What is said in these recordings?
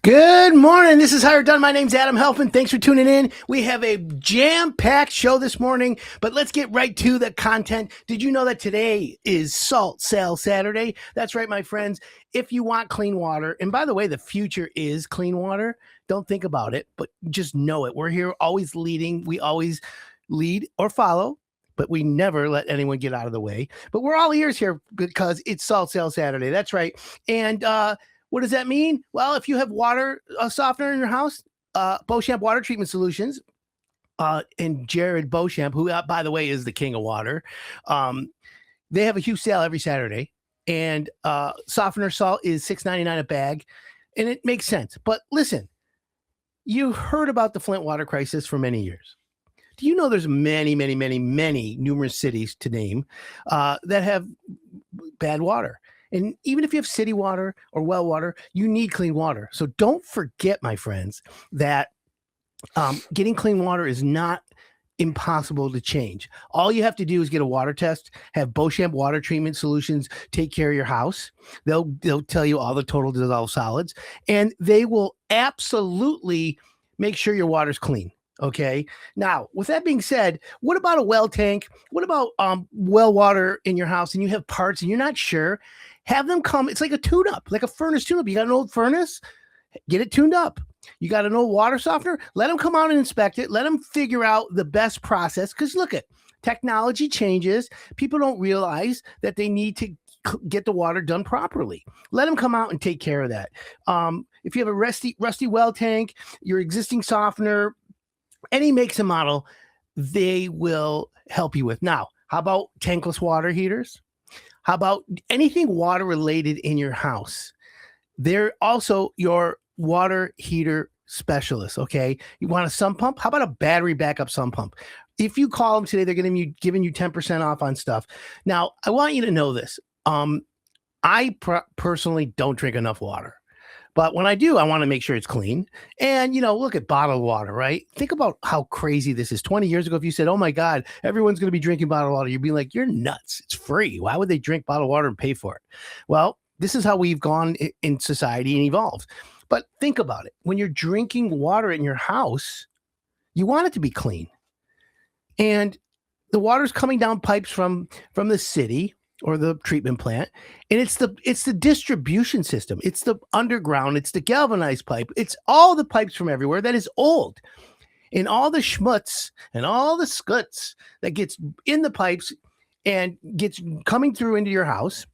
Good morning. This is Higher Done. My name's Adam Helpin. Thanks for tuning in. We have a jam-packed show this morning, but let's get right to the content. Did you know that today is Salt Sale Saturday? That's right, my friends. If you want clean water, and by the way, the future is clean water. Don't think about it, but just know it. We're here always leading. We always lead or follow, but we never let anyone get out of the way. But we're all ears here because it's Salt Sale Saturday. That's right. And what does that mean? Well, if you have water softener in your house, Beauchamp Water Treatment Solutions, and Jared Beauchamp, who, by the way, is the king of water, they have a huge sale every Saturday. And softener salt is $6.99 a bag, and it makes sense. But listen, you heard about the Flint water crisis for many years. Do you know there's many numerous cities to name that have bad water? And even if you have city water or well water, you need clean water. So don't forget, my friends, that getting clean water is not impossible to change. All you have to do is get a water test, have Beauchamp Water Treatment Solutions take care of your house. They'll tell you all the total dissolved solids, and they will absolutely make sure your water's clean. Okay. Now, with that being said, what about a well tank? What about well water in your house and you have parts and you're not sure? Have them come. It's like a tune-up, like a furnace tune-up. You got an old furnace, get it tuned up. You got an old water softener, let them come out and inspect it. Let them figure out the best process. Because look at technology changes. People don't realize that they need to get the water done properly. Let them come out and take care of that. If you have a rusty well tank, your existing softener, any makes and model, they will help you with. Now, how about tankless water heaters? How about anything water related in your house? They're also your water heater specialists. Okay. You want a sump pump? How about a battery backup sump pump? If you call them today, they're going to be giving you 10% off on stuff. Now, I want you to know this. I personally don't drink enough water. But when I do, I want to make sure it's clean. And, look at bottled water, right? Think about how crazy this is. 20 years ago, if you said, oh, my God, everyone's going to be drinking bottled water, you'd be like, you're nuts. It's free. Why would they drink bottled water and pay for it? Well, this is how we've gone in society and evolved. But think about it. When you're drinking water in your house, you want it to be clean. And the water's coming down pipes from the city or the treatment plant, and it's the distribution system. It's the underground. It's the galvanized pipe. It's all the pipes from everywhere that is old, and all the schmutz and all the skuts that gets in the pipes and gets coming through into your house.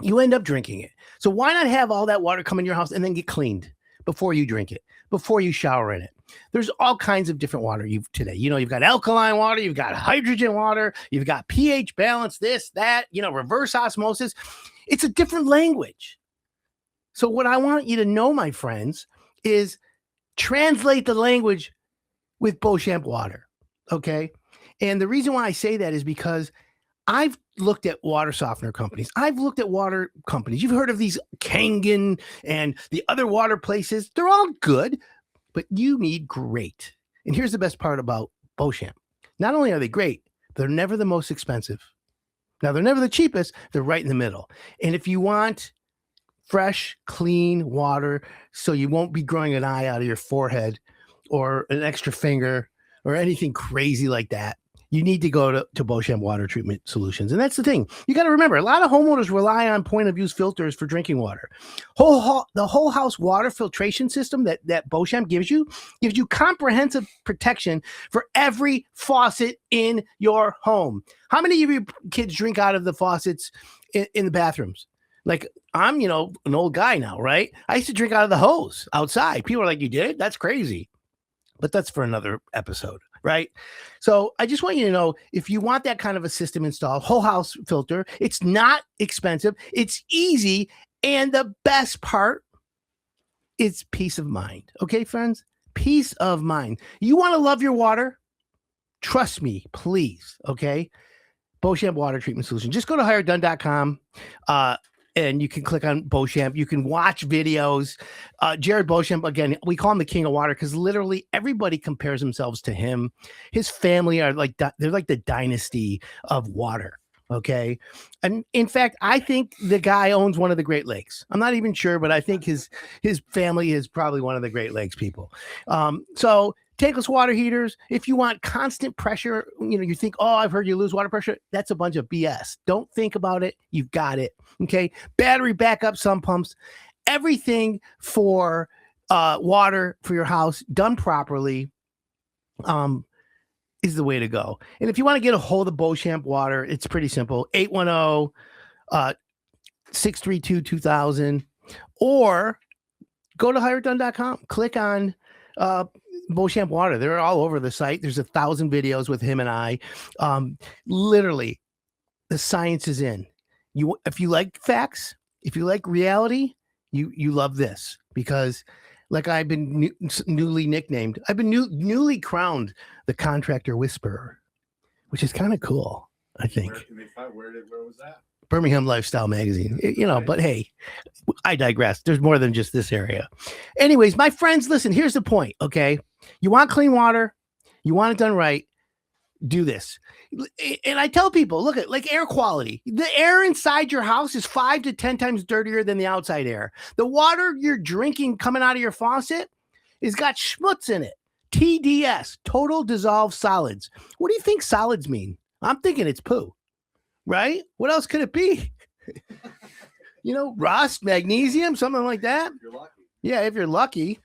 You end up drinking it. So why not have all that water come in your house and then get cleaned before you drink it, before you shower in it? There's all kinds of different water today. You've got alkaline water, you've got hydrogen water, you've got pH balance, this, that, reverse osmosis. It's a different language. So what I want you to know, my friends, is translate the language with Beauchamp water. Okay. And the reason why I say that is because I've looked at water softener companies. I've looked at water companies. You've heard of these Kangen and the other water places. They're all good, but you need great. And here's the best part about Beauchamp. Not only are they great, they're never the most expensive. Now, they're never the cheapest. They're right in the middle. And if you want fresh, clean water so you won't be growing an eye out of your forehead or an extra finger or anything crazy like that, you need to go to Beauchamp Water Treatment Solutions. And that's the thing. You got to remember, a lot of homeowners rely on point-of-use filters for drinking water. The whole house water filtration system that Beauchamp gives you comprehensive protection for every faucet in your home. How many of your kids drink out of the faucets in the bathrooms? Like, I'm, an old guy now, right? I used to drink out of the hose outside. People are like, you did? That's crazy. But that's for another episode. Right. So I just want you to know, if you want that kind of a system installed, whole house filter, it's not expensive. It's easy. And the best part is peace of mind. Okay, friends, peace of mind. You want to love your water? Trust me, please. Okay. Beauchamp Water Treatment Solution. Just go to higherdone.com. And you can click on Beauchamp. You can watch videos. Jared Beauchamp, again, we call him the king of water because literally everybody compares themselves to him. His family are they're like the dynasty of water. Okay. And in fact, I think the guy owns one of the Great Lakes. I'm not even sure, but I think his family is probably one of the Great Lakes people. So tankless water heaters, if you want constant pressure, you think, oh, I've heard you lose water pressure. That's a bunch of BS. Don't think about it. You've got it. Okay. Battery backup, sump pumps, everything for water for your house done properly. Is the way to go. And if you want to get a hold of Beauchamp Water, it's pretty simple. 810-632-2000, or go to hireitdone.com. Click on Beauchamp Water. They're all over the site. There's 1,000 videos with him and I. Literally, the science is in. If you like facts, if you like reality, you love this, because like I've been newly nicknamed, I've been newly crowned the contractor whisperer, which is kind of cool, I think. Where was that? Birmingham Lifestyle Magazine, but hey, I digress. There's more than just this area. Anyways, my friends, listen, here's the point. Okay. You want clean water. You want it done right. Do this. And I tell people, look at like air quality. The air inside your house is 5 to 10 times dirtier than the outside air. The water you're drinking coming out of your faucet has got schmutz in it. TDS, total dissolved solids. What do you think solids mean? I'm thinking it's poo, right? What else could it be? Rust, magnesium, something like that. If you're lucky. Yeah, if you're lucky.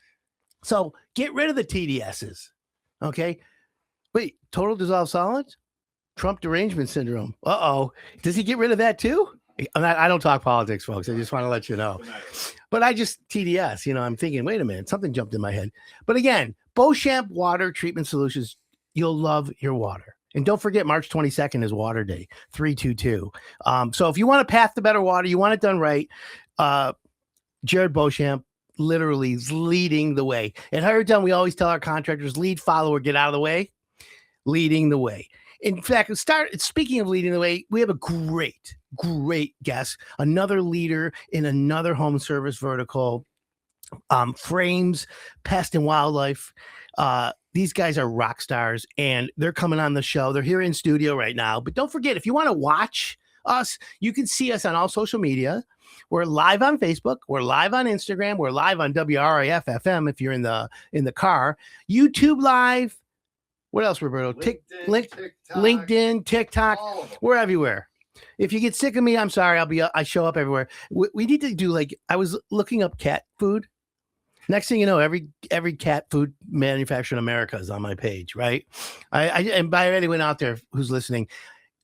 So get rid of the TDSs. Okay. Wait, total dissolved solids? Trump derangement syndrome. Uh-oh. Does he get rid of that too? I don't talk politics, folks. I just want to let you know. But I just TDS, I'm thinking, wait a minute, something jumped in my head. But again, Beauchamp Water Treatment Solutions, you'll love your water. And don't forget, March 22nd is Water Day, 322. So if you want to path to better water, you want it done right, Jared Beauchamp literally is leading the way. At Hire It Done, we always tell our contractors, lead, follow, or get out of the way. Leading the way. In fact, speaking of leading the way, we have a great guest, another leader in another home service vertical, frames, pest and wildlife. These guys are rock stars, and they're coming on the show. They're here in studio right now. But don't forget, if you want to watch us, you can see us on all social media. We're live on Facebook. We're live on Instagram. We're live on WRIF FM if you're in the car. YouTube Live. What else, Roberto? LinkedIn, TikTok. We're everywhere. If you get sick of me, I'm sorry. I show up everywhere. We need to do I was looking up cat food. Next thing you know, every cat food manufacturer in America is on my page, right? And by anyone out there who's listening,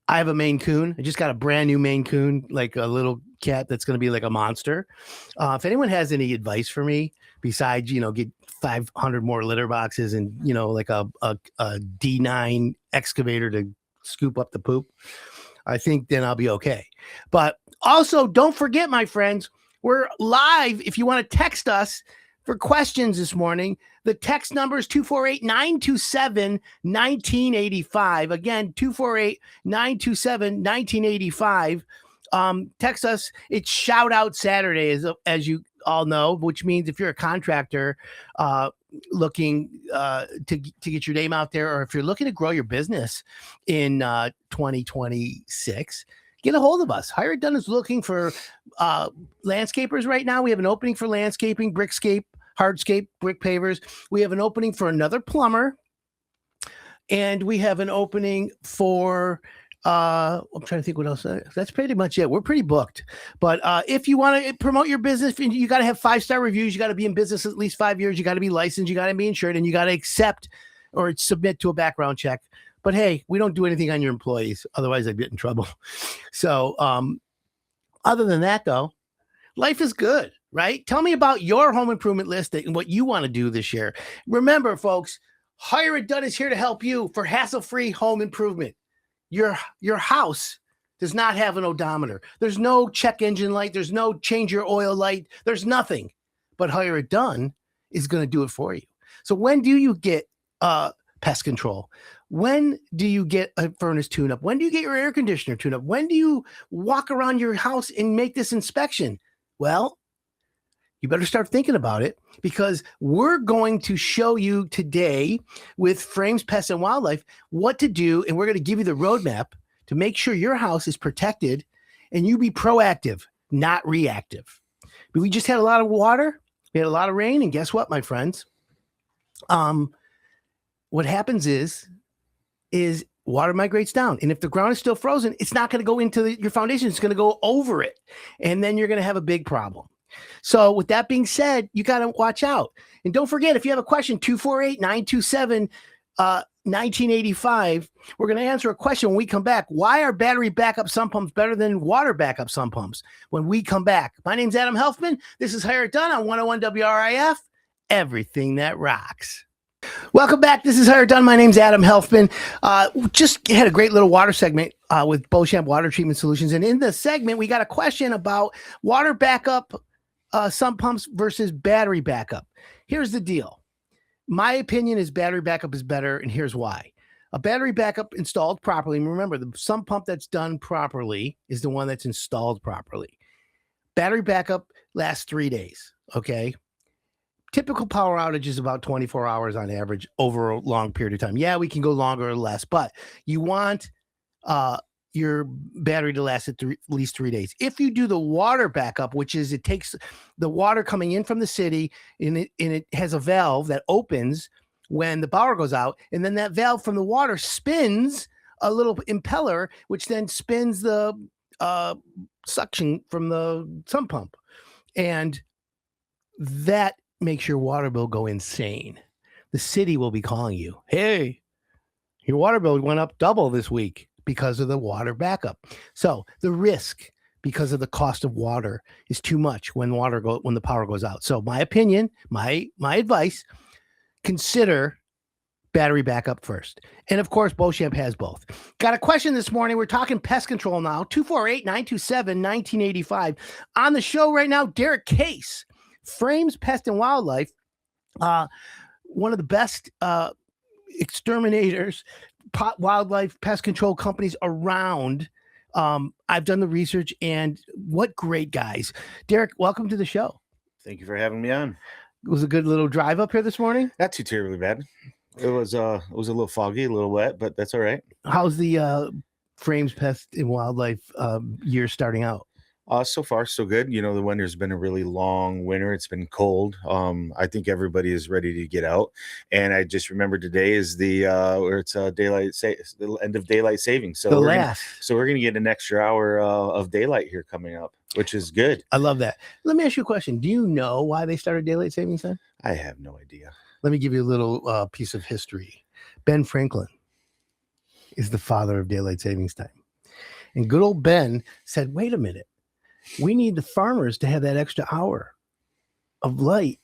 I have a Maine Coon. I just got a brand new Maine Coon, like a little cat that's going to be like a monster. If anyone has any advice for me, besides, get 500 more litter boxes and, like a D9 excavator to scoop up the poop, I think then I'll be okay. But also, don't forget, my friends, we're live. If you want to text us for questions this morning, the text number is 248-927-1985. Again, 248-927-1985. Text us. It's Shout Out Saturday, as you all know, which means if you're a contractor looking to get your name out there, or if you're looking to grow your business in 2026, get a hold of us. Hire It Done is looking for landscapers right now. We have an opening for landscaping, brickscape, hardscape, brick pavers. We have an opening for another plumber. And we have an opening for, I'm trying to think what else. That's pretty much it. We're pretty booked. But if you want to promote your business, you got to have 5-star reviews. You got to be in business at least 5 years. You got to be licensed. You got to be insured. And you got to accept or submit to a background check. But hey, we don't do anything on your employees. Otherwise, I'd get in trouble. So other than that, though, life is good, right? Tell me about your home improvement list and what you want to do this year. Remember, folks, Hire It Done is here to help you for hassle-free home improvement. Your house does not have an odometer. There's no check engine light. There's no change your oil light. There's nothing. But Hire It Done is going to do it for you. So when do you get pest control? When do you get a furnace tune-up? When do you get your air conditioner tune-up? When do you walk around your house and make this inspection? Well, you better start thinking about it, because we're going to show you today with Frames, Pests, and Wildlife what to do, and we're going to give you the roadmap to make sure your house is protected and you be proactive, not reactive. But we just had a lot of water. We had a lot of rain. And guess what, my friends? What happens is water migrates down. And if the ground is still frozen, it's not going to go into your foundation. It's going to go over it. And then you're going to have a big problem. So with that being said, you got to watch out. And don't forget, if you have a question, 248-927-1985, we're going to answer a question when we come back. Why are battery backup sump pumps better than water backup sump pumps? When we come back. My name's Adam Helfman. This is Hire It Done on 101 WRIF. Everything that rocks. Welcome back. This is Hire It Done. My name's Adam Helfman. Just had a great little water segment with Beauchamp Water Treatment Solutions. And in the segment, we got a question about water backup sump pumps versus battery backup. Here's the deal. My opinion is battery backup is better, and here's why. A battery backup installed properly, and remember, the sump pump that's done properly is the one that's installed properly. Battery backup lasts 3 days, okay? Typical power outage is about 24 hours on average over a long period of time. Yeah, we can go longer or less, but you want your battery to last at least 3 days. If you do the water backup, which is it takes the water coming in from the city and it has a valve that opens when the power goes out, and then that valve from the water spins a little impeller, which then spins the suction from the sump pump, and that makes your water bill go insane. The city will be calling you, hey, your water bill went up double this week because of the water backup. So the risk because of the cost of water is too much when the power goes out. So my opinion, my advice, consider battery backup first. And of course, Beauchamp has both. Got a question this morning. We're talking pest control now. 248-927-1985. On the show right now, Derrick Case, Frames Pest and Wildlife, one of the best exterminators, wildlife pest control companies around. I've done the research, and what great guys. Derrick, welcome to the show. Thank you for having me on. It was a good little drive up here this morning. Not too terribly bad. It was a little foggy, a little wet, but that's all right. How's the Frames Pest and Wildlife year starting out? So far, so good. You know, the winter's been a really long winter. It's been cold. I think everybody is ready to get out. And I just remember today is the end of daylight savings. So we're gonna get an extra hour of daylight here coming up, which is good. I love that. Let me ask you a question. Do you know why they started daylight savings time? I have no idea. Let me give you a little piece of history. Ben Franklin is the father of daylight savings time. And good old Ben said, wait a minute. We need the farmers to have that extra hour of light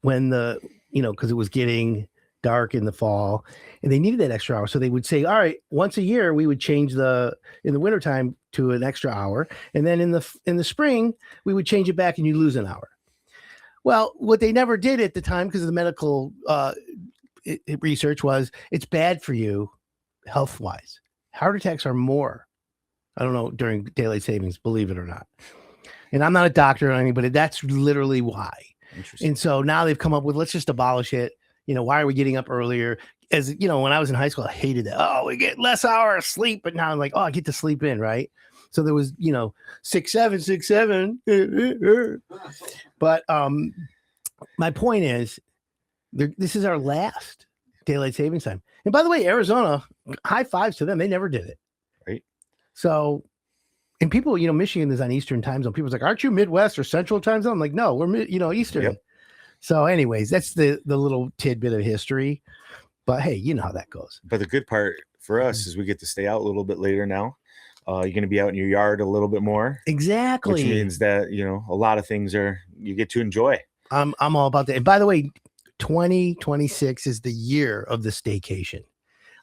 when because it was getting dark in the fall, and they needed that extra hour. So they would say, all right, once a year, we would change in the wintertime to an extra hour. And then in the spring, we would change it back and you lose an hour. Well, what they never did at the time, because of the medical research, was it's bad for you health-wise. Heart attacks are more, I don't know, during daylight savings, believe it or not. And I'm not a doctor or anything, but that's literally why. And so now they've come up with, let's just abolish it. Why are we getting up earlier? As when I was in high school, I hated that. Oh, we get less hour of sleep, but now I'm like, oh, I get to sleep in, right? So there was, 6-7. But my point is, this is our last daylight savings time. And by the way, Arizona, high fives to them. They never did it. Right. So, and people, Michigan is on Eastern time zone. People's like, aren't you Midwest or Central time zone? I'm like, no, we're, Eastern. Yep. So anyways, that's the little tidbit of history. But hey, you know how that goes. But the good part for us is we get to stay out a little bit later now. You're going to be out in your yard a little bit more. Exactly. Which means that, a lot of things you get to enjoy. I'm all about that. And by the way, 2026 is the year of the staycation.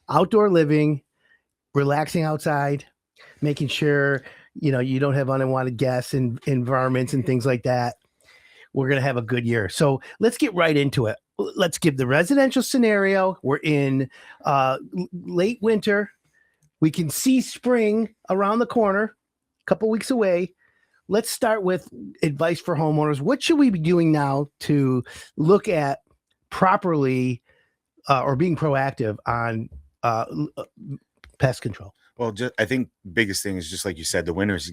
Outdoor living, relaxing outside, making sure, you don't have unwanted guests and environments and things like that. We're going to have a good year. So let's get right into it. Let's give the residential scenario. We're in late winter. We can see spring around the corner, a couple weeks away. Let's start with advice for homeowners. What should we be doing now to look at properly or being proactive on pest control? Well, I think biggest thing is just like you said, the winter's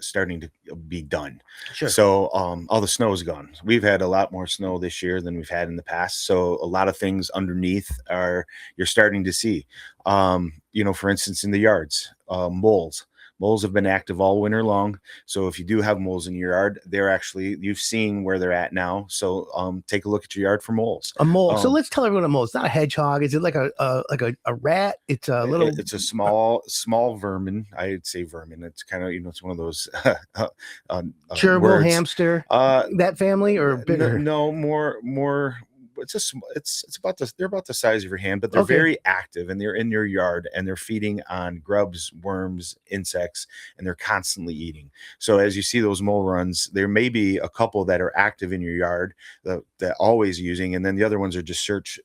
starting to be done. Sure. So all the snow is gone. We've had a lot more snow this year than we've had in the past. So a lot of things underneath are you're starting to see. For instance, in the yards, moles. Moles have been active all winter long. So if you do have moles in your yard, you've seen where they're at now. So take a look at your yard for moles. A mole. So let's tell everyone a mole. It's not a hedgehog. Is it like a rat? It's a little. It's a small vermin. I'd say vermin. It's kind of it's one of those gerbil, words. hamster. That family or bigger? No, more. They're about the size of your hand, but they're very active and they're in your yard and they're feeding on grubs, worms, insects, and they're constantly eating. So as you see those mole runs, there may be a couple that are active in your yard that always using, and then the other ones are just search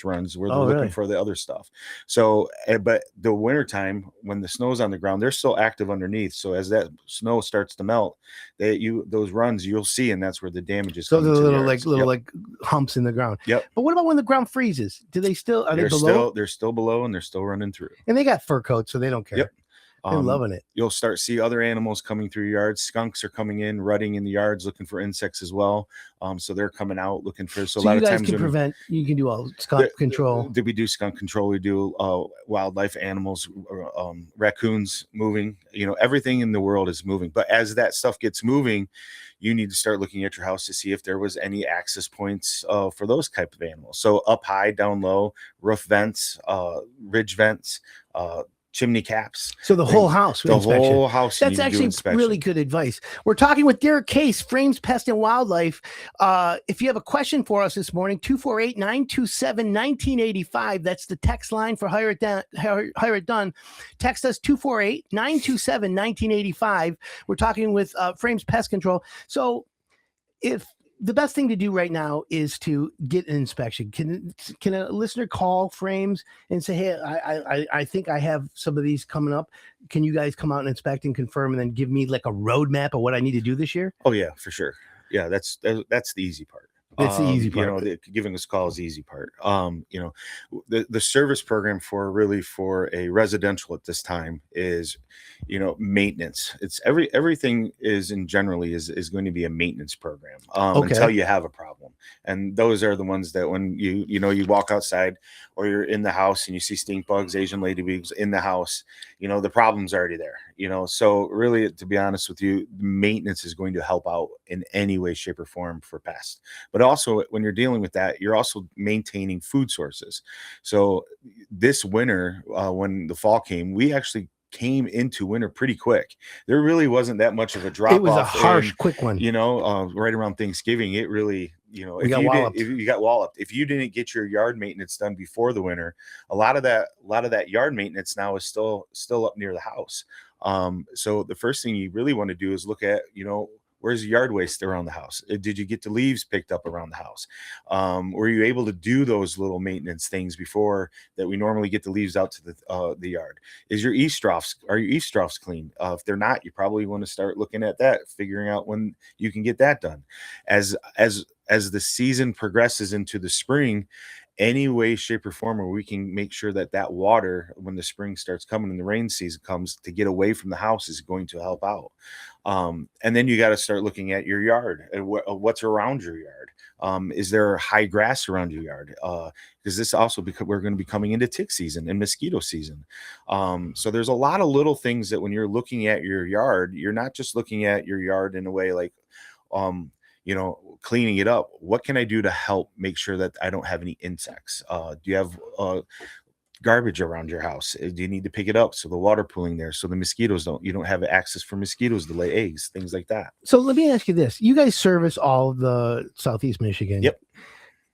runs where they're looking for the other stuff. So, but the wintertime when the snow's on the ground, they're still active underneath. So as that snow starts to melt, those runs you'll see, and that's where the damage is. So the little humps in the ground. Yep. But what about when the ground freezes? Are they below? They're still below and they're still running through. And they got fur coats, so they don't care. Yep. They're loving it. You'll start see other animals coming through your yards. Skunks are coming in, rutting in the yards, looking for insects as well. So they're coming out looking for. So a lot of times you can do all skunk control. We do skunk control. We do wildlife animals, raccoons moving. Everything in the world is moving. But as that stuff gets moving, you need to start looking at your house to see if there was any access points for those type of animals. So up high, down low, roof vents, ridge vents, chimney caps. So the whole house. Whole house. That's actually really good advice. We're talking with Derrick Case, Frames, Pest, and Wildlife. If you have a question for us this morning, 248-927-1985. That's the text line for Hire It Done. Text us 248-927-1985. We're talking with Frames Pest Control. So if the best thing to do right now is to get an inspection. Can a listener call Frames and say, hey, I think I have some of these coming up. Can you guys come out and inspect and confirm and then give me like a roadmap of what I need to do this year? Oh yeah, for sure. Yeah, that's the easy part. It's the easy part. Giving us a call is the easy part. The service program for a residential at this time is, maintenance. It's everything is generally going to be a maintenance program until you have a problem. And those are the ones that when you walk outside or you're in the house and you see stink bugs, Asian ladybugs in the house, the problem's already there. So really, to be honest with you, maintenance is going to help out in any way, shape, or form for pests. But also when you're dealing with that, you're also maintaining food sources. So this winter, when the fall came, we actually came into winter pretty quick. There really wasn't that much of a drop off. It was a harsh, quick one. Right around Thanksgiving, it really, if you got walloped. If you didn't get your yard maintenance done before the winter, a lot of that yard maintenance now is still up near the house. So the first thing you really want to do is look at, where's the yard waste around the house? Did you get the leaves picked up around the house? Were you able to do those little maintenance things before that we normally get the leaves out to the yard? Are your eaves troughs clean? If they're not, you probably want to start looking at that, figuring out when you can get that done. As the season progresses into the spring, any way, shape, or form where we can make sure that water, when the spring starts coming and the rain season comes, to get away from the house is going to help out. And then you got to start looking at your yard and what's around your yard. Is there high grass around your yard? Because this also, because we're going to be coming into tick season and mosquito season. So there's a lot of little things that when you're looking at your yard, you're not just looking at your yard in a way like, cleaning it up. What can I do to help make sure that I don't have any insects? Do you have garbage around your house? Do you need to pick it up so the water pooling there, so the mosquitoes you don't have access for mosquitoes to lay eggs, things like that. So let me ask you this. You guys service all of the Southeast Michigan. Yep.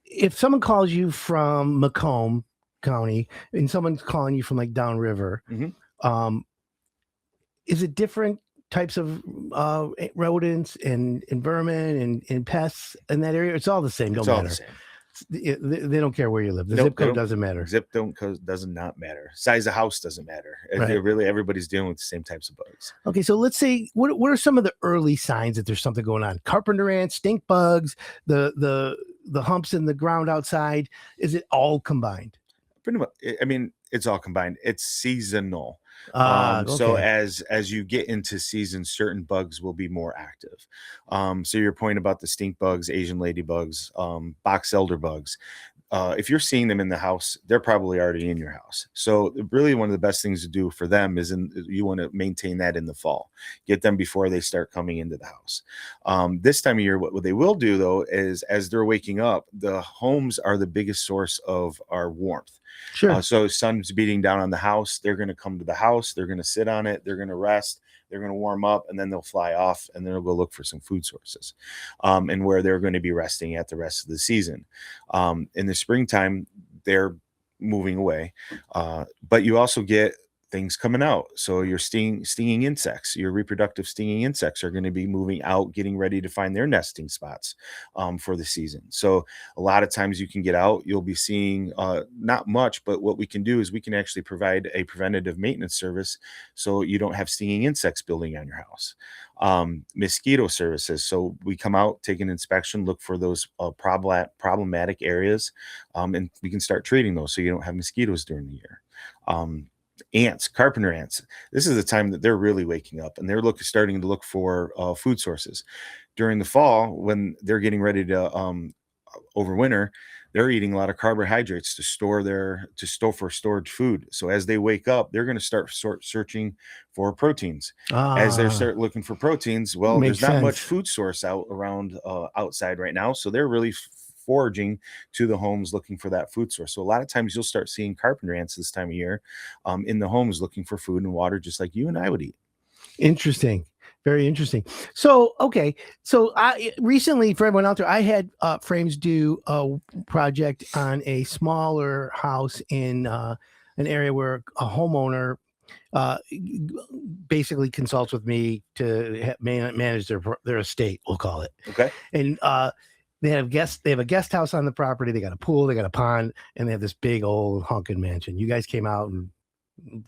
If someone calls you from Macomb County and someone's calling you from like downriver, is it different types of rodents and vermin and pests in that area? It's all the same. Don't matter. They don't care where you live. The zip code doesn't matter. Zip code does not matter. Size of house doesn't matter. Right. Really, everybody's dealing with the same types of bugs. Okay, so let's say what are some of the early signs that there's something going on? Carpenter ants, stink bugs, the humps in the ground outside. Is it all combined? Pretty much. I mean, it's all combined. It's seasonal. So Okay. as you get into season, certain bugs will be more active. So your point about the stink bugs, Asian ladybugs, box elder bugs, if you're seeing them in the house, they're probably already in your house. So really one of the best things to do for them is you want to maintain that in the fall, get them before they start coming into the house. This time of year, what they will do though, is as they're waking up, the homes are the biggest source of our warmth. Sure. So sun's beating down on the house. They're going to come to the house. They're going to sit on it. They're going to rest. They're going to warm up, and then they'll fly off, and then they'll go look for some food sources, and where they're going to be resting at the rest of the season. In the springtime, they're moving away, but you also get things coming out. So your stinging insects, your reproductive stinging insects are going to be moving out, getting ready to find their nesting spots for the season. So a lot of times you can get out, you'll be seeing not much, but what we can do is we can actually provide a preventative maintenance service so you don't have stinging insects building on your house. Mosquito services. So we come out, take an inspection, look for those problematic areas, and we can start treating those so you don't have mosquitoes during the year. Ants, carpenter ants. This is the time that they're really waking up and they're starting to look for food sources. During the fall, when they're getting ready to overwinter, they're eating a lot of carbohydrates to store for storage food. So as they wake up, they're going to start searching for proteins. As they start looking for proteins, well, there's not much food source out around outside right now, so they're really foraging to the homes looking for that food source. So a lot of times you'll start seeing carpenter ants this time of year in the homes looking for food and water, just like you and I would eat. Interesting. Very interesting. So, okay. So I recently, for everyone out there, I had Frames do a project on a smaller house in an area where a homeowner basically consults with me to manage their estate, we'll call it. Okay. And they have a guest house on the property. They got a pool, they got a pond, and they have this big old honking mansion. You guys came out and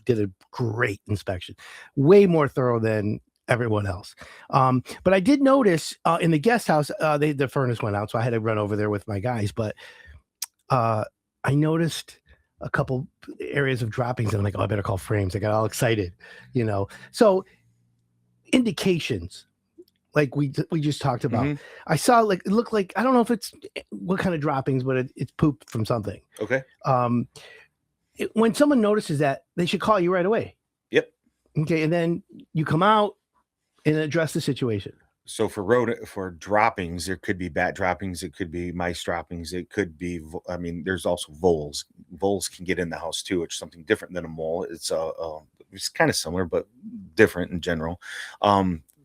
did a great inspection, way more thorough than everyone else. But I did notice in the guest house, the furnace went out, so I had to run over there with my guys. But I noticed a couple areas of droppings, and I'm like, oh, I better call Frames. I got all excited, So indications, like we just talked about. Mm-hmm. I saw it looked like, I don't know if it's what kind of droppings, but it's poop from something. Okay. When someone notices that, they should call you right away. Yep. Okay, and then you come out and address the situation. So for droppings, there could be bat droppings, it could be mice droppings, it could be. I mean, there's also voles. Voles can get in the house too. It's something different than a mole. It's kind of similar but different in general.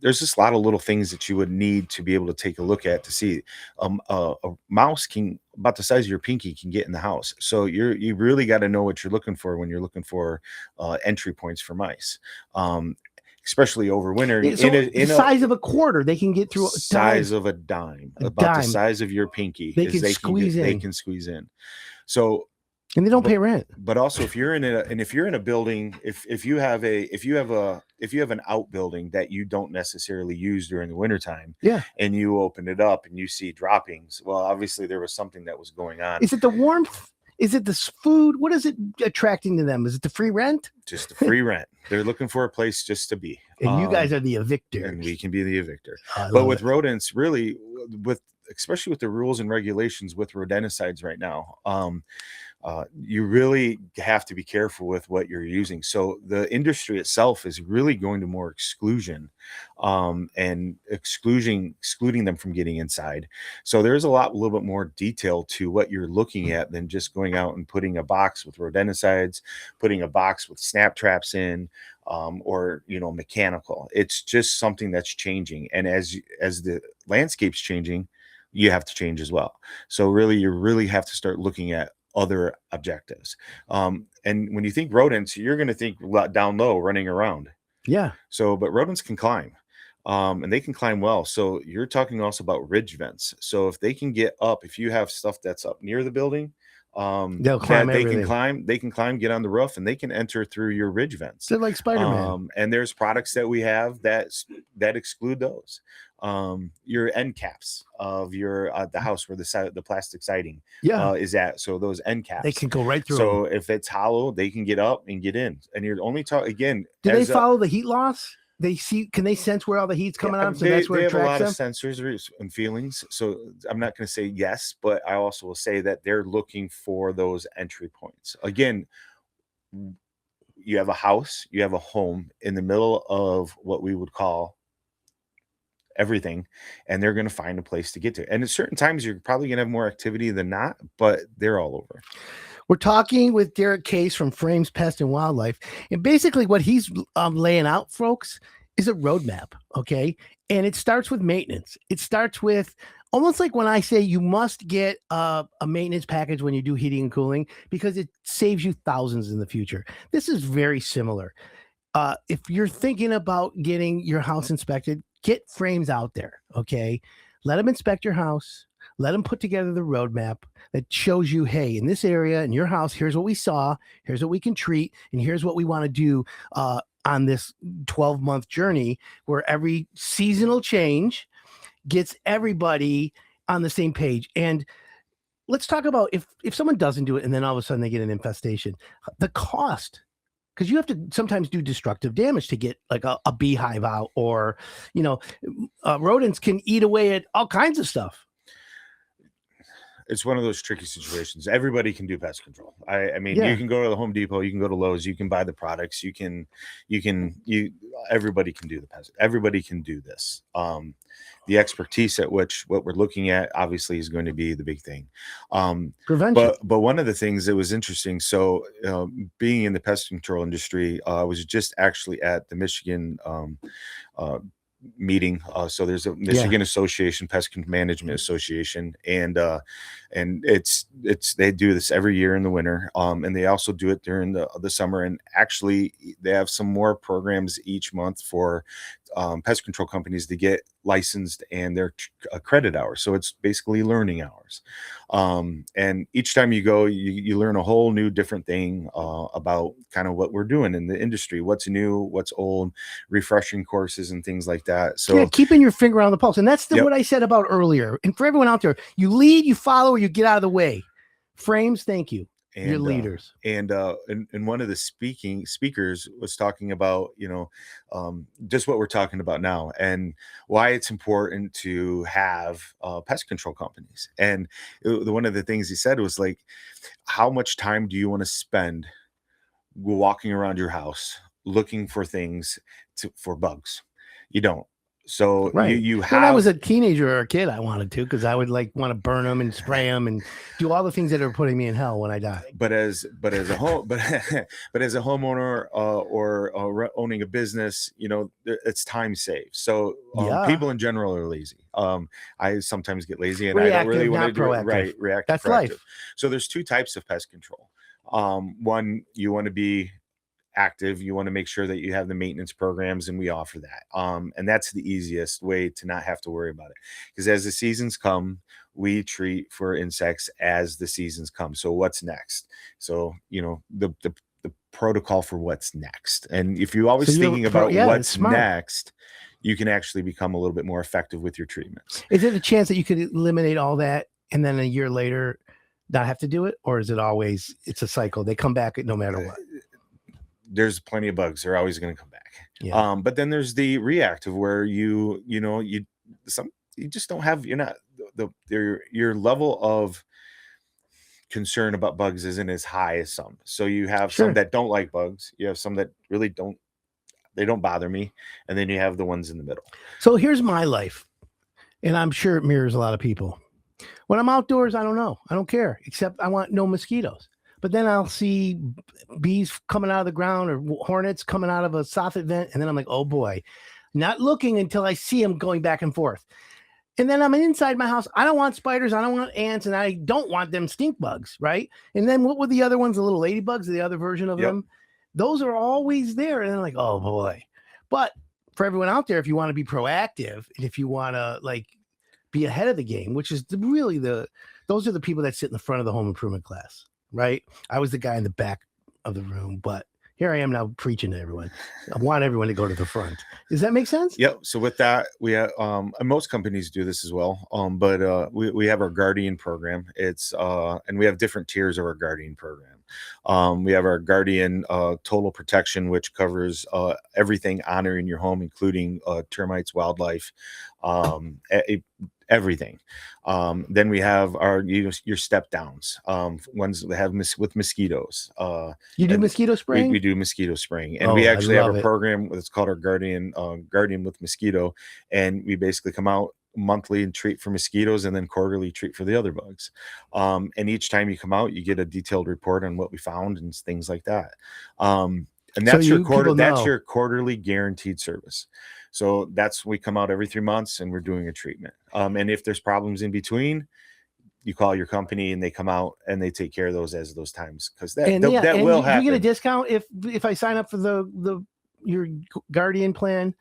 There's just a lot of little things that you would need to be able to take a look at to see. A mouse about the size of your pinky can get in the house. So you really got to know what you're looking for when you're looking for entry points for mice. Especially over winter. So the size of a quarter, they can get through. Size of a dime, about the size of your pinky. They can squeeze in. They can squeeze in. So. And they don't pay rent. But also, if you're in a building, if you have an outbuilding that you don't necessarily use during the wintertime, yeah, and you open it up and you see droppings, well, obviously there was something that was going on. Is it the warmth? Is it the food? What is it attracting to them? Is it the free rent? Just the free rent. They're looking for a place just to be. And you guys are the evictors. And we can be the evictor. But with rodents, really, especially with the rules and regulations with rodenticides right now, you really have to be careful with what you're using. So the industry itself is really going to more exclusion and excluding them from getting inside. So there's a little bit more detail to what you're looking at than just going out and putting a box with rodenticides, putting a box with snap traps in, or mechanical. It's just something that's changing. And as the landscape's changing, you have to change as well. So you really have to start looking at other objectives. And when you think rodents, you're going to think down low, running around. Yeah. So, but rodents can climb, and they can climb well. So you're talking also about ridge vents. So if they can get up, if you have stuff that's up near the building, They'll climb they everything. can climb, get on the roof, and they can enter through your ridge vents. They're like Spider-Man. And there's products that we have that exclude those. Your end caps of your the house where the plastic siding is at. So those end caps, they can go right through. So if it's hollow, they can get up and get in. And you're only talking again. Do they follow the heat loss? Can they sense where all the heat's coming out? So that's where they it have a lot them? of sensors and feelings. So I'm not going to say yes, but I also will say that they're looking for those entry points. Again, you have a house, you have a home in the middle of what we would call everything, and they're going to find a place to get to. And at certain times, you're probably going to have more activity than not, but they're all over. We're talking with Derrick Case from Frames, Pest, and Wildlife. And basically what he's laying out, folks, is a roadmap, okay? And it starts with maintenance. It starts with almost like when I say you must get a maintenance package when you do heating and cooling, because it saves you thousands in the future. This is very similar. If you're thinking about getting your house inspected, get Frames out there, okay? Let them inspect your house. Let them put together the roadmap that shows you, hey, in this area, in your house, here's what we saw, here's what we can treat, and here's what we want to do on this 12-month journey where every seasonal change gets everybody on the same page. And let's talk about if someone doesn't do it and then all of a sudden they get an infestation, the cost. Because you have to sometimes do destructive damage to get like a beehive out, or, rodents can eat away at all kinds of stuff. It's one of those tricky situations. Everybody can do pest control. I mean, you can go to the Home Depot, you can go to Lowe's, you can buy the products, everybody can do the pest. Everybody can do this. The expertise at which what we're looking at obviously is going to be the big thing. Prevention. But one of the things that was interesting, so being in the pest control industry, I was just actually at the Michigan meeting. So there's a Michigan Association, Pest Management Association, and it's they do this every year in the winter, and they also do it during the summer. And actually, they have some more programs each month for pest control companies to get licensed and their credit hours. So it's basically learning hours. And each time you go, you learn a whole new different thing about kind of what we're doing in the industry, what's new, what's old, refreshing courses and things like that. So keeping your finger on the pulse. And that's what I said about earlier. And for everyone out there, you lead, you follow, or you get out of the way. Frames, thank you. And, your leaders. And one of the speakers was talking about, just what we're talking about now and why it's important to have pest control companies. And one of the things he said was like, how much time do you want to spend walking around your house looking for things for bugs? You don't. So you have. When I was a teenager or a kid, I wanted to, because I would want to burn them and spray them and do all the things that are putting me in hell when I die. But as a homeowner or owning a business, it's time saved. So people in general are lazy. I sometimes get lazy and reactive, I don't really want to do proactive. it right. Reactive. That's proactive. life. So there's two types of pest control. One, you want to be active. You want to make sure that you have the maintenance programs, and we offer that. And that's the easiest way to not have to worry about it, because as the seasons come, we treat for insects as the seasons come. So what's next? So the protocol for what's next. And if you're always thinking about what's next, you can actually become a little bit more effective with your treatments. Is it a chance that you could eliminate all that and then a year later not have to do it? Or is it always, it's a cycle, they come back no matter what? There's plenty of bugs. They're always going to come back. Yeah. But then there's the reactive, where you just don't have, your level of concern about bugs isn't as high as some. So you have some that don't like bugs. You have some that really don't bother me. And then you have the ones in the middle. So here's my life. And I'm sure it mirrors a lot of people. When I'm outdoors, I don't know. I don't care, except I want no mosquitoes. But then I'll see bees coming out of the ground or hornets coming out of a soffit vent. And then I'm like, oh boy, not looking until I see them going back and forth. And then I'm inside my house. I don't want spiders. I don't want ants. And I don't want them stink bugs. Right. And then what were the other ones? The little ladybugs, the other version of them. Those are always there. And then like, oh boy. But for everyone out there, if you want to be proactive and if you want to be ahead of the game, which is really the those are the people that sit in the front of the home improvement class, right? I was the guy in the back of the room, but here I am now preaching to everyone. I want everyone to go to the front. Does that make sense? Yep. So with that, we have, and most companies do this as well. But we have our Guardian program. It's and we have different tiers of our Guardian program. We have our Guardian Total Protection, which covers everything honoring your home, including termites, wildlife, everything. Then we have our your step downs, ones that have with mosquitoes. You do mosquito spraying? We do mosquito spraying, and we actually have a program that's called our Guardian with Mosquito, and we basically come out monthly and treat for mosquitoes, and then quarterly treat for the other bugs. And each time you come out, you get a detailed report on what we found and things like that. And that's your quarterly guaranteed service. So we come out every 3 months and we're doing a treatment. And if there's problems in between, you call your company and they come out and they take care of those as those times, because that will happen. You get a discount if I sign up for your Guardian plan.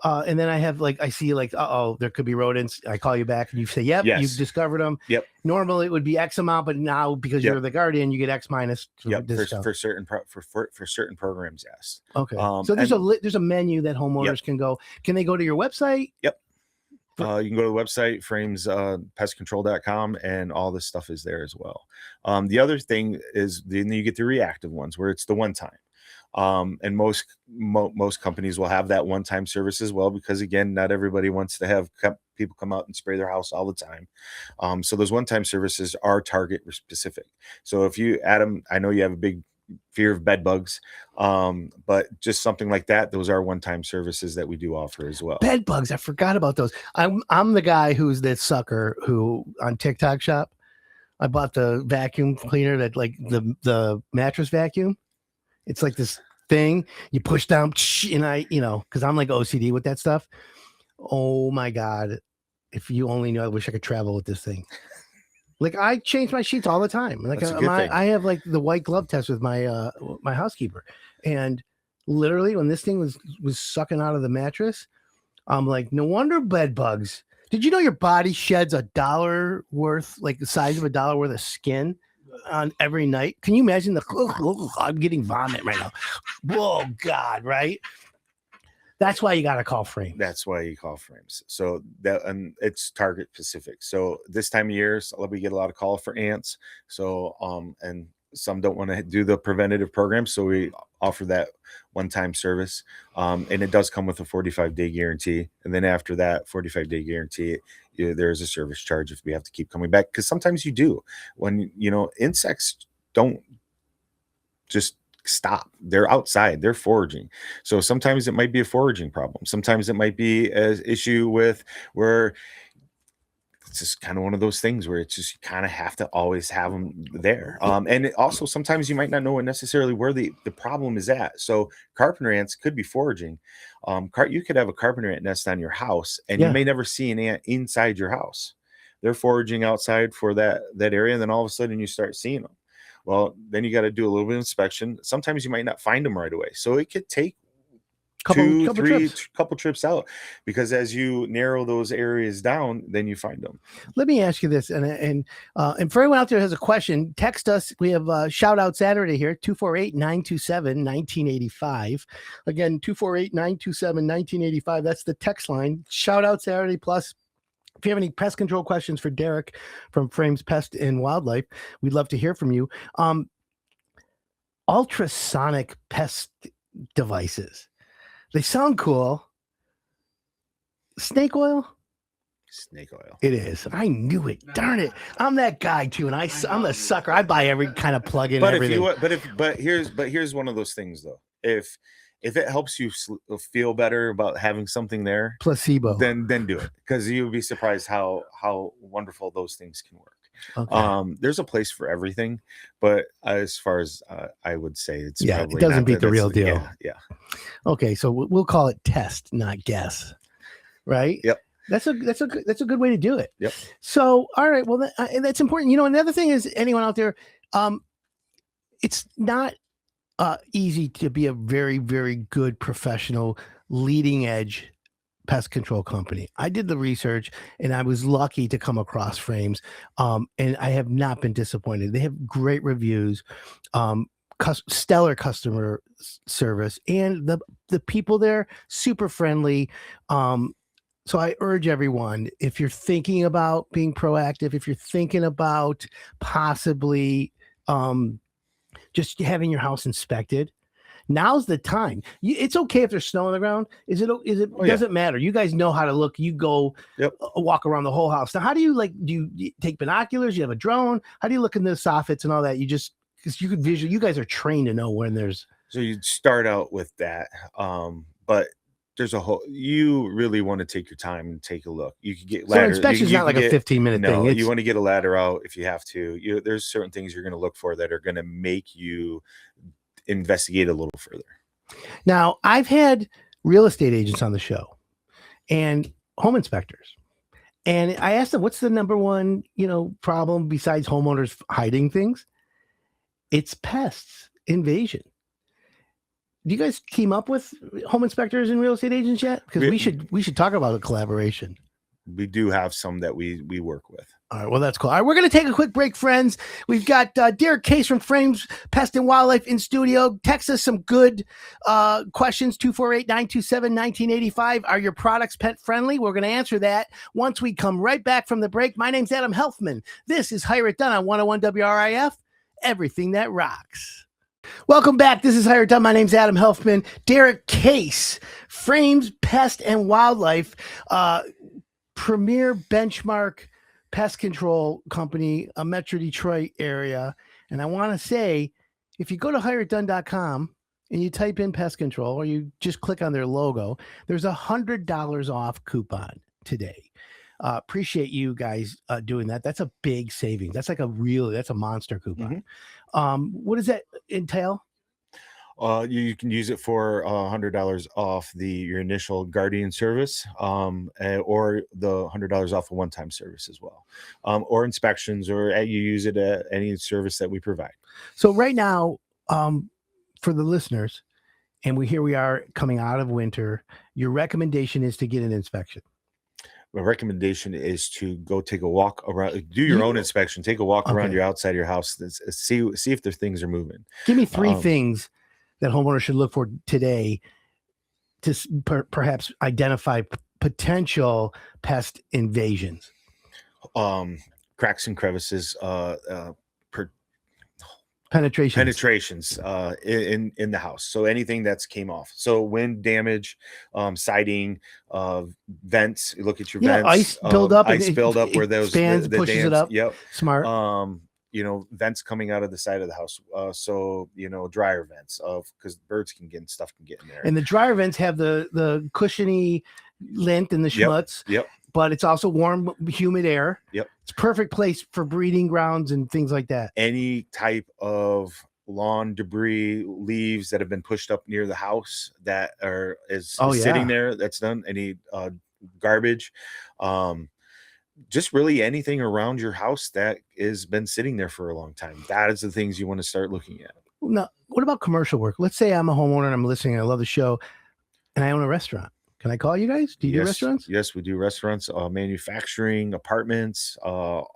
And then I have I see there could be rodents. I call you back and you say, yep, you've discovered them. Yep. Normally it would be X amount, but now because you're the Guardian, you get X minus. For certain programs. Yes. Okay. So there's a menu that homeowners can go. Can they go to your website? Yep. You can go to the website, framespestcontrol.com, and all this stuff is there as well. The other thing is then you get the reactive ones where it's the one time. And most companies will have that one-time service as well, because again, not everybody wants to have people come out and spray their house all the time. So those one-time services are target specific. So if you, Adam, I know you have a big fear of bed bugs, but just something like that, those are one-time services that we do offer as well. Bed bugs, I forgot about those. I'm the guy who's that sucker who on TikTok shop, I bought the vacuum cleaner that the mattress vacuum. It's like this thing you push down, and because I'm like OCD with that stuff. Oh my God. If you only knew, I wish I could travel with this thing. I change my sheets all the time. I have the white glove test with my my housekeeper. And literally when this thing was sucking out of the mattress, I'm like, no wonder bed bugs. Did you know your body sheds $1 worth, the size of $1 worth of skin on every night? Can you imagine I'm getting vomit right now. Oh God, right? That's why you got to call Frames. That's why you call Frames. So and it's target specific. So this time of year, we get a lot of call for ants. So and some don't want to do the preventative program, so we offer that one-time service. And it does come with a 45-day guarantee. And then after that 45-day guarantee, there's a service charge if we have to keep coming back, because sometimes you do. When insects don't just stop, they're outside, they're foraging. So sometimes it might be a foraging problem. Sometimes it might be an issue where it's just kind of one of those things where it's just you kind of have to always have them there. And also sometimes you might not know necessarily where the problem is at. So carpenter ants could be foraging. You could have a carpenter ant nest on your house, and you may never see an ant inside your house. They're foraging outside for that area, and then all of a sudden you start seeing them. Well, then you got to do a little bit of inspection. Sometimes you might not find them right away, so it could take couple trips out, because as you narrow those areas down, then you find them. Let me ask you this, and for everyone out there who has a question, text us. We have a shout out Saturday here, 248-927-1985. Again, 248-927-1985. That's the text line. Shout out Saturday. Plus, if you have any pest control questions for Derrick from Frames Pest and Wildlife, we'd love to hear from you. Ultrasonic pest devices. They sound cool. Snake oil? Snake oil. It is. I knew it. Darn it. I'm that guy too, and I'm a sucker. I buy every kind of plug-in. But here's one of those things though. If it helps you feel better about having something there, placebo, then do it, because you'll be surprised how wonderful those things can work. Okay. There's a place for everything, but as far as I would say, it's it doesn't beat the real deal. Yeah. Okay, so we'll call it test, not guess, right? Yep. That's a good way to do it. Yep. So all right, well that's important. Another thing is, anyone out there, it's not easy to be a very, very good professional leading edge pest control company. I did the research and I was lucky to come across Frames. And I have not been disappointed. They have great reviews, stellar customer service, and the people there super friendly. So I urge everyone, if you're thinking about being proactive, if you're thinking about possibly just having your house inspected, now's the time. It's okay if there's snow on the ground. Is it? Doesn't matter. You guys know how to look. You go walk around the whole house. Now, how do you you take binoculars? You have a drone? How do you look in the soffits and all that? You just, because you could visually, you guys are trained to know when there's. So you'd start out with that. But there's you really want to take your time and take a look. You can get ladder. So inspection's not like a 15-minute thing. You want to get a ladder out if you have to. There's certain things you're going to look for that are going to make you investigate a little further. Now, I've had real estate agents on the show and home inspectors, and I asked them, what's the number one, problem besides homeowners hiding things? It's pests, invasion. Do you guys team up with home inspectors and real estate agents yet? Because we should talk about a collaboration. We do have some that we work with. All right, well, that's cool. All right, we're going to take a quick break, friends. We've got Derrick Case from Frames, Pest and Wildlife in studio. Text us some good questions, 248-927-1985. Are your products pet friendly? We're going to answer that once we come right back from the break. My name's Adam Helfman. This is Hire It Done on 101 WRIF, everything that rocks. Welcome back. This is Hire It Done. My name's Adam Helfman. Derrick Case, Frames, Pest and Wildlife, premier benchmark pest control company, a Metro Detroit area. And I want to say, if you go to hireitdone.com and you type in pest control, or you just click on their logo, there's $100 off coupon today. Appreciate you guys doing that. That's a big savings. That's that's a monster coupon. What does that entail? You can use it for $100 off your initial guardian service, or the $100 off a one-time service as well, or inspections, or you use it at any service that we provide. So right now, for the listeners, and we are coming out of winter, your recommendation is to get an inspection. My recommendation is to go take a walk around, do your own inspection, take a walk around your outside of your house, see if their things are moving. Give me three things that homeowners should look for today to perhaps identify potential pest invasions. Cracks and crevices, penetrations in the house. So anything that's came off. So wind damage, siding, vents. You look at your vents. Ice buildup. Ice buildup where those expands, the pushes dams, it up. Yep. Smart. Vents coming out of the side of the house. So dryer vents because birds can get in there. And the dryer vents have the cushiony lint and the schmutz. Yep. But it's also warm, humid air. Yep. It's a perfect place for breeding grounds and things like that. Any type of lawn debris, leaves that have been pushed up near the house that is sitting there, that's done. Any garbage, just really anything around your house that has been sitting there for a long time. That is the things you want to start looking at. Now, what about commercial work? Let's say I'm a homeowner and I'm listening, and I love the show, and I own a restaurant. Can I call you guys? Do you do restaurants? Yes, we do restaurants, manufacturing, apartments, all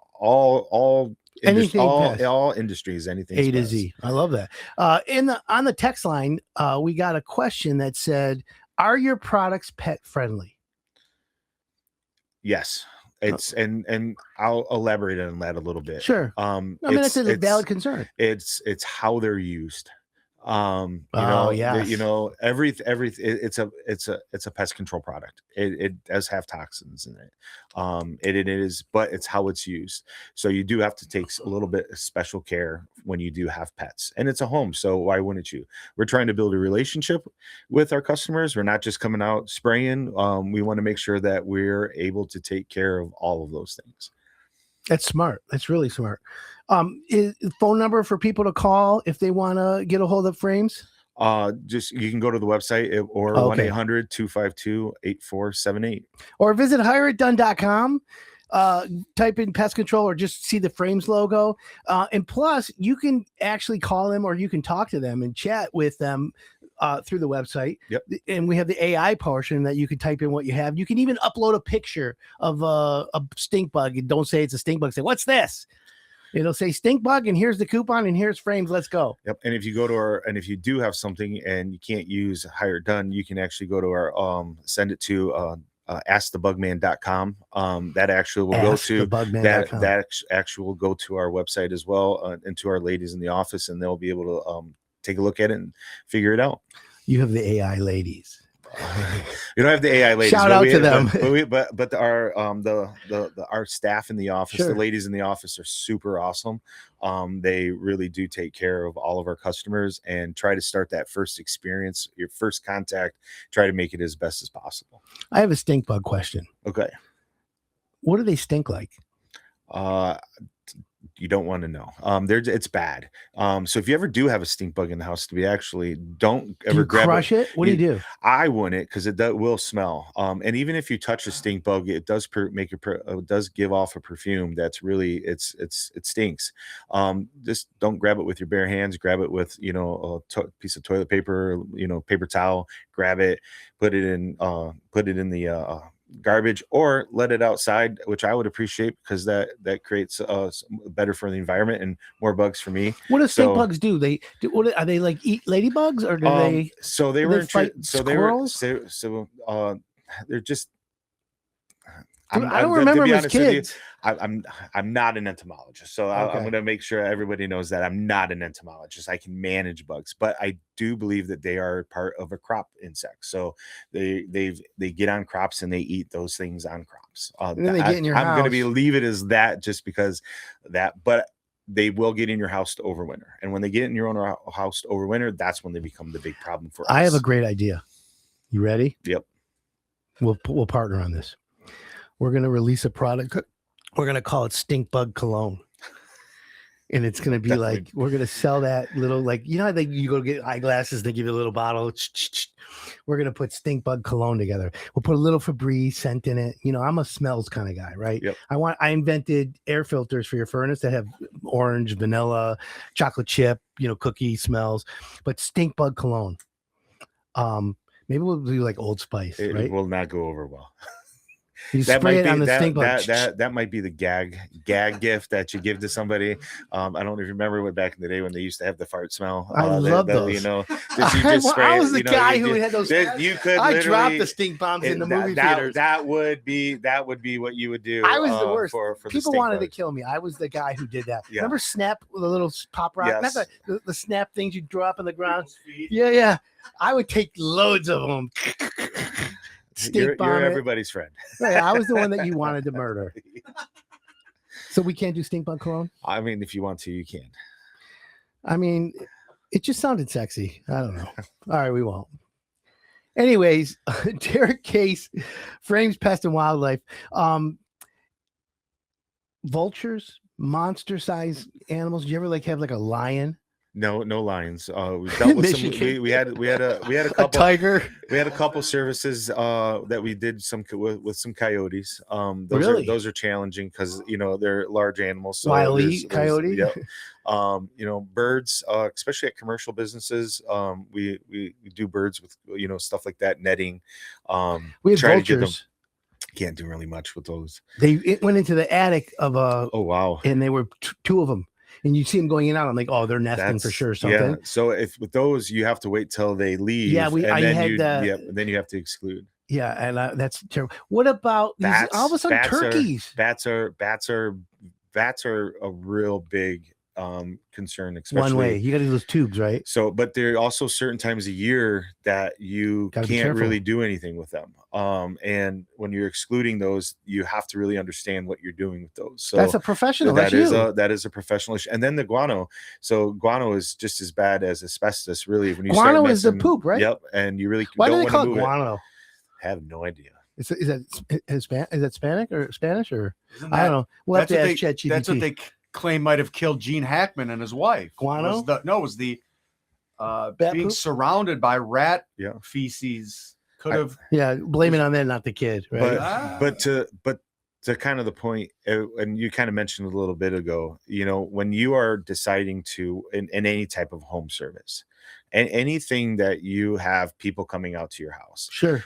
industries, anything A to Z. I love that. On the text line, we got a question that said, "Are your products pet friendly?" Yes, it's and I'll elaborate on that a little bit. Sure. That's a valid concern. It's how they're used. It's a pest control product. It does have toxins in it. It is, but it's how it's used. So you do have to take a little bit of special care when you do have pets, and it's a home. So why wouldn't you? We're trying to build a relationship with our customers. We're not just coming out spraying. We want to make sure that we're able to take care of all of those things. That's smart. That's really smart. Is phone number for people to call if they want to get a hold of Frames? Just you can go to the website or 1-800-252-8478 or visit hireitdone.com. Type in pest control or just see the Frames logo. And plus, you can actually call them or you can talk to them and chat with them through the website. Yep. And we have the AI portion that you can type in what you have. You can even upload a picture of a stink bug and don't say it's a stink bug. Say, what's this? It'll say stink bug, and here's the coupon, and here's frames. Let's go. Yep. And if you go to if you do have something and you can't use Hire Done, you can actually go to our send it to askthebugman.com. That actually will go to that actually will go to our website as well, and to our ladies in the office, and they'll be able to take a look at it and figure it out. You have the AI ladies. You don't have the AI ladies. Shout out to them. But our staff in the office, the ladies in the office are super awesome. They really do take care of all of our customers and try to start that first experience, your first contact, try to make it as best as possible. I have a stink bug question. Okay. What do they stink like? You don't want to know. It's bad. So if you ever do have a stink bug in the house, don't ever crush it. What do you do? I wouldn't, because it will smell. And even if you touch a stink bug, it does it does give off a perfume that's really it stinks. Just don't grab it with your bare hands. Grab it with a piece of toilet paper, paper towel. Grab it, put it in the garbage, or let it outside, which I would appreciate, because that creates better for the environment and more bugs for me. What do stink bugs do? Are they like eat ladybugs, or do they? So they were fight squirrels? They're just. I don't remember them as kids. I'm not an entomologist, so I'm going to make sure everybody knows that I'm not an entomologist. I can manage bugs, but I do believe that they are part of a crop insect. So they get on crops and they eat those things on crops. And then they get in your house. I'm going to leave it as that, just because but they will get in your house to overwinter. And when they get in your own house to overwinter, that's when they become the big problem for us. I have a great idea. You ready? Yep. We'll partner on this. We're going to release a product. We're going to call it Stink Bug Cologne. And it's going to be like, we're going to sell that little, how you go get eyeglasses, they give you a little bottle. We're going to put Stink Bug Cologne together. We'll put a little Febreze scent in it. I'm a smells kind of guy, right? Yep. I invented air filters for your furnace that have orange, vanilla, chocolate chip, cookie smells, but Stink Bug Cologne. Maybe we'll do like Old Spice, right? It will not go over well. You spray it on the stink bug. That might be the gag gift that you give to somebody. I don't even remember what back in the day when they used to have the fart smell. I love those. I was the guy who had those. I dropped the stink bombs in the movie theaters. That would be what you would do. I was the worst. For people wanted to kill me. I was the guy who did that. Yeah. Remember Snap with the little pop rock? Yes. Not the Snap things you drop on the ground. Yeah. I would take loads of them. You're everybody's friend. Right, I was the one that you wanted to murder. So we can't do stink bug cologne? I mean, if you want to, you can. I mean, it just sounded sexy. I don't know. All right, we won't. Anyways, Derrick Case frames pest and wildlife. Vultures, monster-sized animals. Did you ever have a lion? No lions. We dealt with some. We had a couple. A tiger. We had a couple services that we did with some coyotes. Those are challenging because they're large animals. So Wily coyote. Yep. Birds, especially at commercial businesses. We do birds with stuff like that, netting. We had vultures. Can't do really much with those. It went into the attic of a. Oh wow! And they were two of them. And you see them going in and out. I'm like, oh, they're nesting for sure. Something. Yeah. So with those, you have to wait till they leave. Yeah, and then you have to exclude. Yeah, and that's terrible. What about bats? All of a sudden, turkeys. Bats are a real big concern, especially one way. You got to do those tubes, right? So, but there are also certain times a year that you can't really do anything with them. And when you're excluding those, you have to really understand what you're doing with those. So that's a professional. That is a professional issue. And then the guano. So guano is just as bad as asbestos, really. When you guano is the poop, right? Yep. And you really why do they call it guano? I have no idea. Is that Hispanic or Spanish or I don't know. We'll have to ask ChatGPT. That's what they claim might have killed Gene Hackman and his wife. Guano? It was the being poop? Surrounded by rat feces. Could have blame it on them, not the kid, right? But to kind of the point, and you kind of mentioned a little bit ago, when you are deciding to in any type of home service, and anything that you have people coming out to your house. Sure.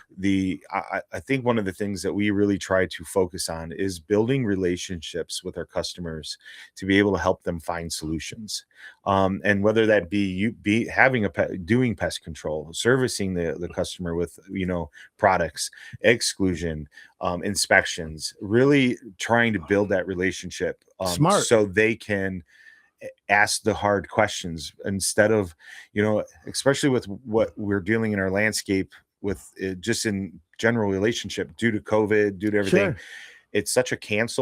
I think one of the things that we really try to focus on is building relationships with our customers to be able to help them find solutions. And whether that be having doing pest control, servicing the customer with, products, exclusion, inspections, really trying to build that relationship, Smart. so they can ask the hard questions instead of, especially with what we're dealing in our landscape with it, just in general relationship due to COVID, due to everything. Sure. It's such a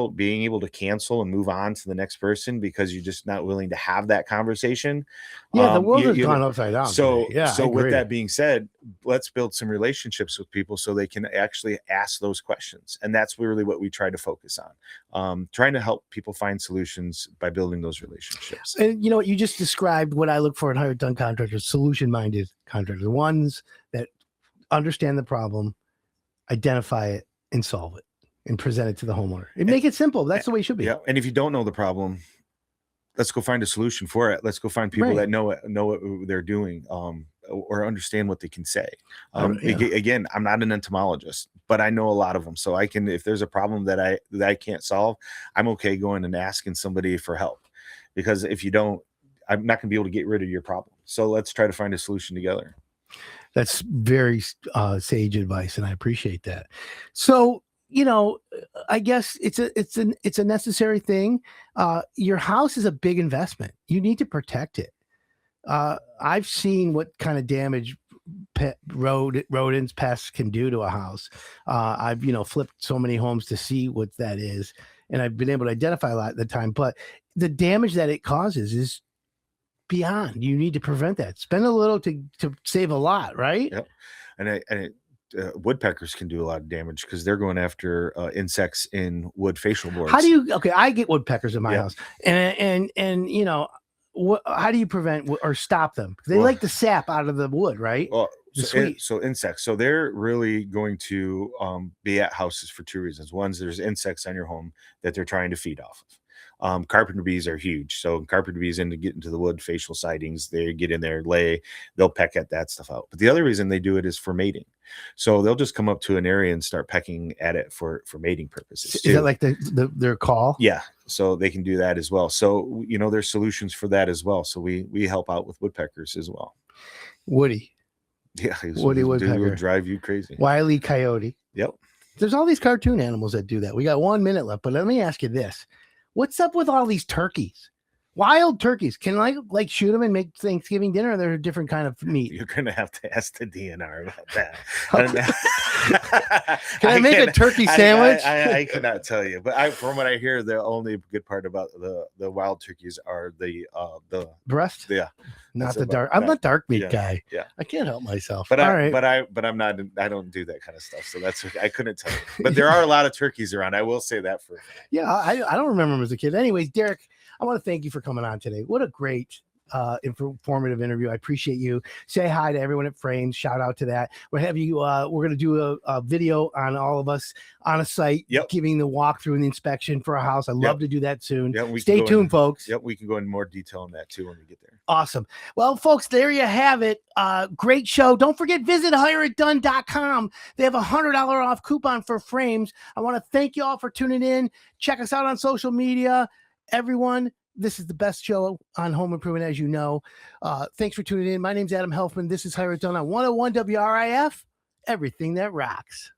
being able to cancel and move on to the next person because you're just not willing to have that conversation. Yeah, the world has gone upside down. So, today. Yeah, so with that being said, let's build some relationships with people so they can actually ask those questions. And that's really what we try to focus on, trying to help people find solutions by building those relationships. And you know what? You just described what I look for in hired done contractors, solution-minded contractors, the ones that understand the problem, identify it, and solve it, and present it to the homeowner. Make it simple. That's the way it should be. Yeah. And if you don't know the problem, let's go find a solution for it. Let's go find people that know what they're doing, or understand what they can say. Again, I'm not an entomologist, but I know a lot of them. So I can, if there's a problem that I can't solve, I'm okay going and asking somebody for help, because if you don't, I'm not gonna be able to get rid of your problem. So let's try to find a solution together. That's very sage advice, and I appreciate that. So, I guess it's a necessary thing. Your house is a big investment. You need to protect it. I've seen what kind of damage rodents, pests can do to a house. I've flipped so many homes to see what that is, and I've been able to identify a lot at the time. But the damage that it causes is beyond. You need to prevent that. Spend a little to save a lot, right? Yep. And woodpeckers can do a lot of damage because they're going after insects in wood facial boards. I get woodpeckers in my house, and how do you prevent or stop them? They like the sap out of the wood, right? Well, so insects. So they're really going to be at houses for two reasons. One, there's insects on your home that they're trying to feed off of. Carpenter bees are huge. So carpenter bees get into the wood facial sidings, they get in there, they'll peck at that stuff out. But the other reason they do it is for mating. So they'll just come up to an area and start pecking at it for mating purposes too. Is that like their call? Yeah. So they can do that as well. So, there's solutions for that as well. So we help out with woodpeckers as well. Woody. Yeah. Woody woodpecker will drive you crazy. Wile E. Coyote. Yep. There's all these cartoon animals that do that. We got 1 minute left, but let me ask you this. What's up with all these turkeys? Wild turkeys. Can I shoot them and make Thanksgiving dinner? Or they're a different kind of meat. You're gonna have to ask the DNR about that. Can I make a turkey sandwich? I cannot tell you, but from what I hear, the only good part about the wild turkeys are the breast. Yeah, not the dark. I'm a dark meat guy. Yeah, I can't help myself. But I'm not. I don't do that kind of stuff. So that's okay. I couldn't tell you. But there are a lot of turkeys around. I will say that for. Yeah, I don't remember them as a kid. Anyways, Derrick, I want to thank you for coming on today. What a great informative interview. I appreciate you. Say hi to everyone at Frames. Shout out to that. We'll have you. We're going to do a video on all of us on a site, giving the walkthrough and the inspection for a house. I'd love to do that soon. Stay tuned, folks. Yep, we can go into more detail on that too when we get there. Awesome. Well, folks, there you have it. Great show. Don't forget, visit hireitdone.com. They have a $100 off coupon for Frames. I want to thank you all for tuning in. Check us out on social media. Everyone, this is the best show on home improvement, as you know. Thanks for tuning in. My name's Adam Helfman. This is Hire It Done on 101 WRIF. Everything that rocks.